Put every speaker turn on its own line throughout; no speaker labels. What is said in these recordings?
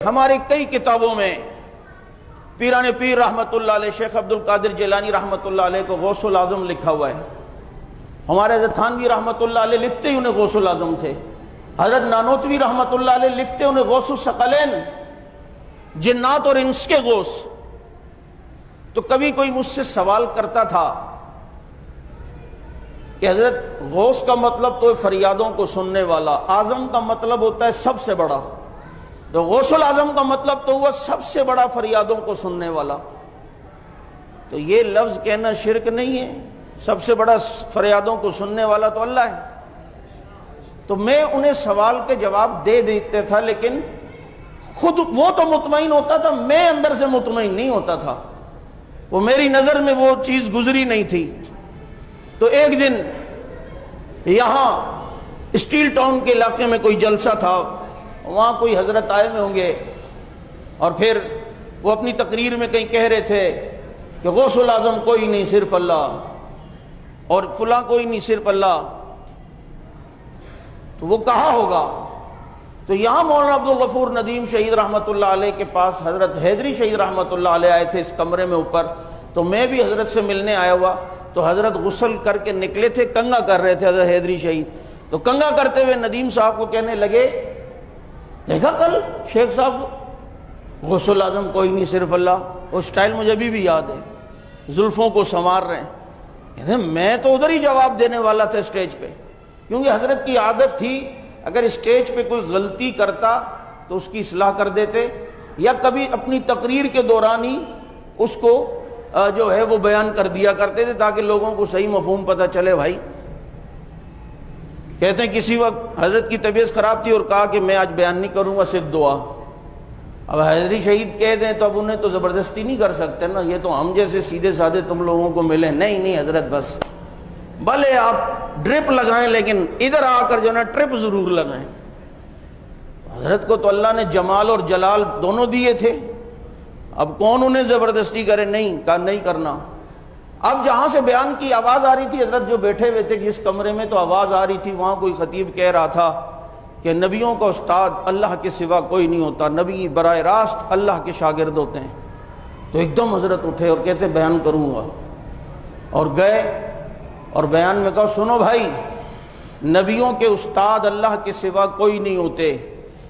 ہماری کئی کتابوں میں پیران پیر رحمت اللہ علیہ شیخ عبد القادر جیلانی رحمت اللہ علیہ کو غوث العظم لکھا ہوا ہے۔ ہمارے حضرت تھانوی رحمت اللہ علیہ لکھتے ہی انہیں غوث العظم تھے۔ حضرت نانوتوی رحمت اللہ علیہ لکھتے انہیں غوث الثقلین، جنات اور انس کے غوث۔ تو کبھی کوئی مجھ سے سوال کرتا تھا کہ حضرت غوث کا مطلب تو فریادوں کو سننے والا، اعظم کا مطلب ہوتا ہے سب سے بڑا، تو غوث العظم کا مطلب تو ہوا سب سے بڑا فریادوں کو سننے والا۔ تو یہ لفظ کہنا شرک نہیں ہے؟ سب سے بڑا فریادوں کو سننے والا تو اللہ ہے۔ تو میں انہیں سوال کے جواب دے دیتے تھا، لیکن خود وہ تو مطمئن ہوتا تھا، میں اندر سے مطمئن نہیں ہوتا تھا، وہ میری نظر میں وہ چیز گزری نہیں تھی۔ تو ایک دن یہاں اسٹیل ٹاؤن کے علاقے میں کوئی جلسہ تھا، وہاں کوئی حضرت آئے ہوئے ہوں گے، اور پھر وہ اپنی تقریر میں کہیں کہہ رہے تھے کہ غوث العظم کوئی نہیں صرف اللہ، اور فلاں کوئی نہیں صرف اللہ۔ تو وہ کہا ہوگا؟ تو یہاں مولانا عبد الغفور ندیم شہید رحمت اللہ علیہ کے پاس حضرت حیدری شہید رحمت اللہ علیہ آئے تھے اس کمرے میں اوپر، تو میں بھی حضرت سے ملنے آیا ہوا۔ تو حضرت غسل کر کے نکلے تھے، کنگا کر رہے تھے حضرت حیدری شہید۔ تو کنگا کرتے ہوئے ندیم صاحب کو کہنے لگے، دیکھا کل شیخ صاحب غوث العظم کوئی نہیں صرف اللہ۔ وہ سٹائل مجھے ابھی بھی یاد ہے، زلفوں کو سنوار رہے ہیں۔ کہتے ہیں میں تو ادھر ہی جواب دینے والا تھا اسٹیج پہ، کیونکہ حضرت کی عادت تھی اگر اسٹیج پہ کوئی غلطی کرتا تو اس کی اصلاح کر دیتے، یا کبھی اپنی تقریر کے دوران ہی اس کو جو ہے وہ بیان کر دیا کرتے تھے تاکہ لوگوں کو صحیح مفہوم پتہ چلے بھائی۔ کہتے ہیں کسی وقت حضرت کی طبیعت خراب تھی اور کہا کہ میں آج بیان نہیں کروں گا، صرف دعا۔ اب حیدری شہید کہہ دیں تو اب انہیں تو زبردستی نہیں کر سکتے نا، یہ تو ہم جیسے سیدھے سادے تم لوگوں کو ملے، نہیں حضرت بس بھلے آپ ڈرپ لگائیں لیکن ادھر آ کر جو نا ٹرپ ضرور لگائیں۔ حضرت کو تو اللہ نے جمال اور جلال دونوں دیے تھے، اب کون انہیں زبردستی کرے؟ نہیں کہا نہیں کرنا۔ اب جہاں سے بیان کی آواز آ رہی تھی، حضرت جو بیٹھے ہوئے تھے جس کمرے میں تو آواز آ رہی تھی، وہاں کوئی خطیب کہہ رہا تھا کہ نبیوں کا استاد اللہ کے سوا کوئی نہیں ہوتا، نبی براہ راست اللہ کے شاگرد ہوتے ہیں۔ تو ایک دم حضرت اٹھے اور کہتے بیان کروں گا، اور گئے اور بیان میں کہا سنو بھائی، نبیوں کے استاد اللہ کے سوا کوئی نہیں ہوتے،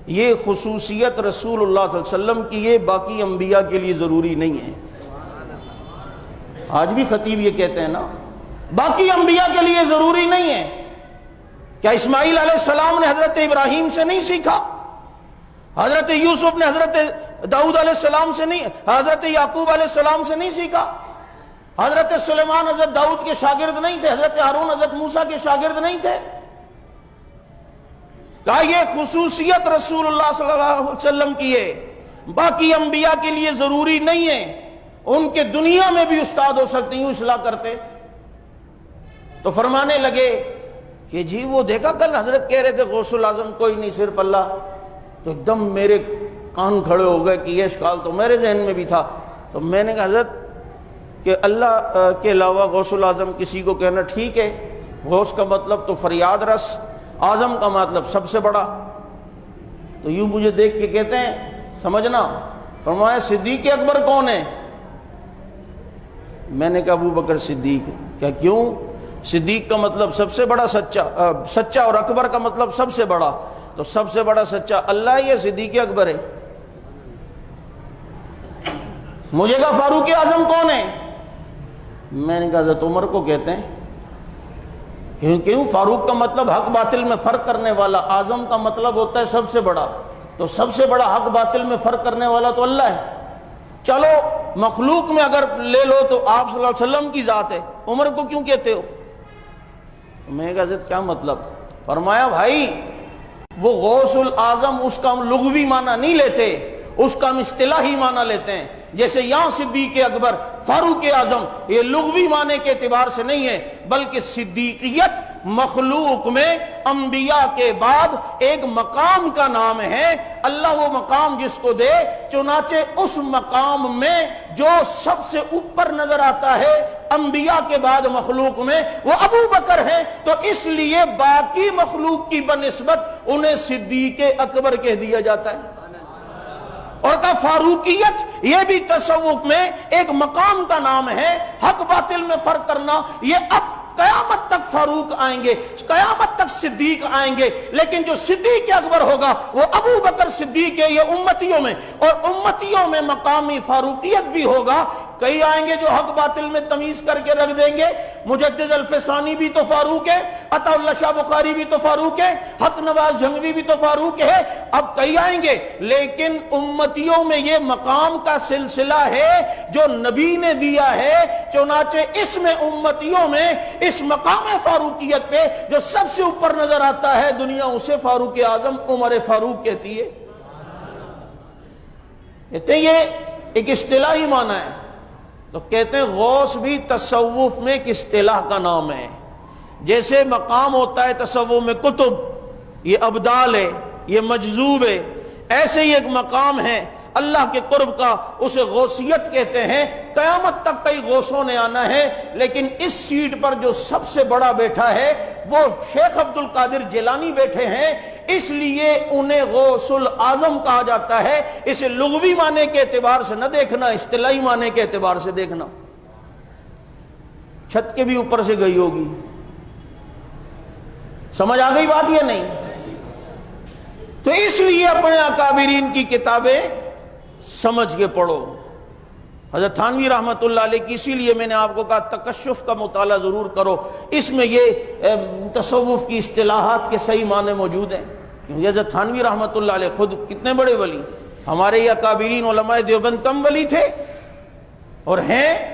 یہ خصوصیت رسول اللہ صلی اللہ علیہ وسلم کی، یہ باقی انبیاء کے لیے ضروری نہیں ہے۔ آج بھی خطیب یہ کہتے ہیں نا، باقی انبیاء کے لیے ضروری نہیں ہے۔ کیا اسماعیل علیہ السلام نے حضرت ابراہیم سے نہیں سیکھا؟ حضرت یوسف نے حضرت داؤد علیہ السلام سے نہیں، حضرت یعقوب علیہ السلام سے نہیں سیکھا؟ حضرت سلیمان حضرت داؤد کے شاگرد نہیں تھے؟ حضرت ہارون حضرت موسیٰ کے شاگرد نہیں تھے؟ کہا یہ خصوصیت رسول اللہ صلی اللہ علیہ وسلم کی ہے، باقی انبیاء کے لیے ضروری نہیں ہے، ان کے دنیا میں بھی استاد ہو سکتے، یوں اصلاح کرتے۔ تو فرمانے لگے کہ جی وہ دیکھا کل حضرت کہہ رہے تھے غوث العظم کوئی نہیں صرف اللہ۔ تو ایک دم میرے کان کھڑے ہو گئے کہ یہ اشکال تو میرے ذہن میں بھی تھا۔ تو میں نے کہا حضرت کہ اللہ کے علاوہ غوث العظم کسی کو کہنا ٹھیک ہے، غوث کا مطلب تو فریاد رس، اعظم کا مطلب سب سے بڑا۔ تو یوں مجھے دیکھ کے کہتے ہیں سمجھنا، فرمایا صدیق اکبر کون ہے؟ میں نے کہا ابو بکر صدیق۔ کیا کیوں؟ صدیق کا مطلب سب سے بڑا سچا، اور اکبر کا مطلب سب سے بڑا، تو سب سے بڑا سچا اللہ ہے یا صدیق اکبر ہے؟ مجھے کہا فاروق اعظم کون ہے؟ میں نے کہا حضرت عمر کو کہتے ہیں۔ کیوں؟ فاروق کا مطلب حق باطل میں فرق کرنے والا، اعظم کا مطلب ہوتا ہے سب سے بڑا، تو سب سے بڑا حق باطل میں فرق کرنے والا تو اللہ ہے۔ چلو مخلوق میں اگر لے لو تو آپ صلی اللہ علیہ وسلم کی ذات ہے، عمر کو کیوں کہتے ہو؟ میں نے کہا حضرت کیا مطلب؟ فرمایا بھائی وہ غوث العظم اس کا ہم لغوی معنی نہیں لیتے، اس کا ہم اصطلاحی معنی لیتے ہیں۔ جیسے یہاں صدیق اکبر، فاروق اعظم، یہ لغوی معنی کے اعتبار سے نہیں ہے، بلکہ صدیقیت مخلوق میں انبیاء کے بعد ایک مقام کا نام ہے، اللہ وہ مقام جس کو دے، چنانچہ اس مقام میں جو سب سے اوپر نظر آتا ہے انبیاء کے بعد مخلوق میں وہ ابو بکر ہیں، تو اس لیے باقی مخلوق کی بنسبت انہیں صدیق اکبر کہہ دیا جاتا ہے۔ البتہ فاروقیت یہ بھی تصوف میں ایک مقام کا نام ہے. حق باطل میں فرق کرنا یہ اب قیامت تک فاروق آئیں گے, قیامت تک صدیق آئیں گے, لیکن جو صدیق اکبر ہوگا وہ ابو بکر صدیق ہے یہ امتیوں میں, اور امتیوں میں مقامی فاروقیت بھی ہوگا. کئی آئیں گے جو حق باطل میں تمیز کر کے رکھ دیں گے. مجدد الفسانی بھی تو فاروق ہے, عطا اللہ شاہ بخاری بھی تو فاروق ہے, حق نواز جھنگوی بھی تو فاروق ہے. اب کئی آئیں گے, لیکن امتیوں میں یہ مقام کا سلسلہ ہے جو نبی نے دیا ہے. چنانچہ اس میں امتیوں میں اس مقام فاروقیت پہ جو سب سے اوپر نظر آتا ہے دنیا اسے فاروق اعظم عمر فاروق کہتی ہے. کہتے ہیں یہ ایک اصطلاحی معنی ہے. تو کہتے ہیں غوث بھی تصوف میں ایک اصطلاح کا نام ہے. جیسے مقام ہوتا ہے تصوف میں قطب, یہ ابدال ہے, یہ مجذوب ہے, ایسے ہی ایک مقام ہے اللہ کے قرب کا, اسے غوثیت کہتے ہیں. قیامت تک کئی غوثوں نے آنا ہے, لیکن اس سیٹ پر جو سب سے بڑا بیٹھا ہے وہ شیخ عبد القادر جیلانی بیٹھے ہیں, اس لیے انہیں غوث العظم کہا جاتا ہے. اسے لغوی معنی کے اعتبار سے نہ دیکھنا, اصطلاحی معنی کے اعتبار سے دیکھنا. چھت کے بھی اوپر سے گئی ہوگی, سمجھ آ گئی بات یا نہیں؟ تو اس لیے اپنے اکابرین کی کتابیں سمجھ کے پڑھو. حضرت تھانوی رحمت اللہ علیہ کی, اسی لیے میں نے آپ کو کہا تکشف کا مطالعہ ضرور کرو, اس میں یہ تصوف کی اصطلاحات کے صحیح معنی موجود ہیں. کیونکہ حضرت تھانوی رحمت اللہ علیہ خود کتنے بڑے ولی, ہمارے یہ اکابرین علماء دیوبند کم ولی تھے اور ہیں